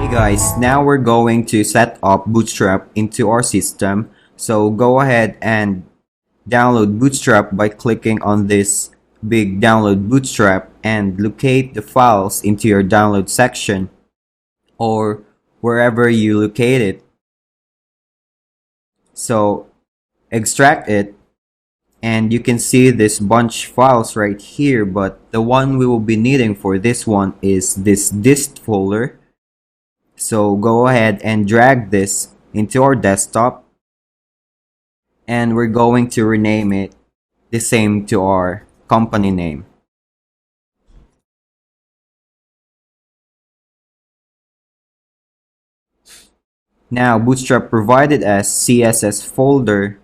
Guys, now we're going to set up Bootstrap into our system. So go ahead and download Bootstrap by clicking on this big download Bootstrap and locate the files into your download section or wherever you locate it. So extract it, and you can see this bunch files right here, but the one we will be needing for this one is this dist folder. So go ahead and drag this into our desktop, and we're going to rename it the same to our company name. Now Bootstrap provided us CSS folder,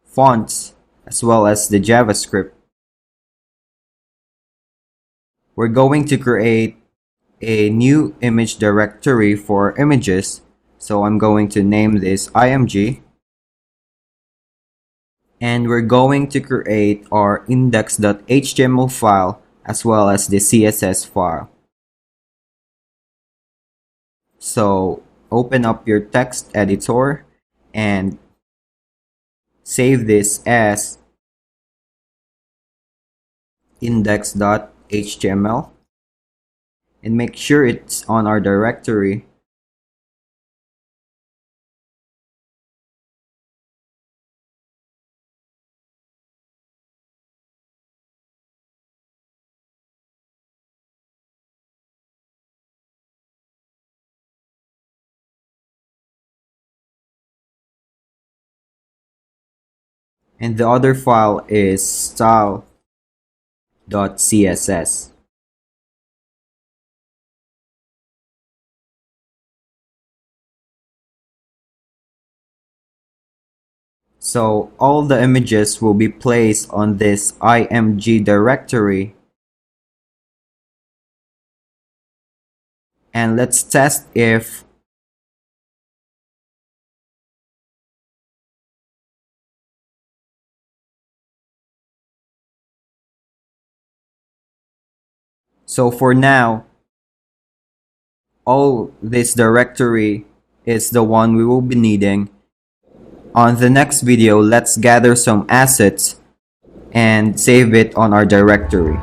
fonts, as well as the JavaScript. We're going to create a new image directory for images. So I'm going to name this img. And we're going to create our index.html file as well as the CSS file. So open up your text editor and save this as index.html and make sure it's on our directory. And the other file is style.css. So all the images will be placed on this img directory. And let's test if so for now, all this directory is the one we will be needing. On the next video, let's gather some assets and save it on our directory.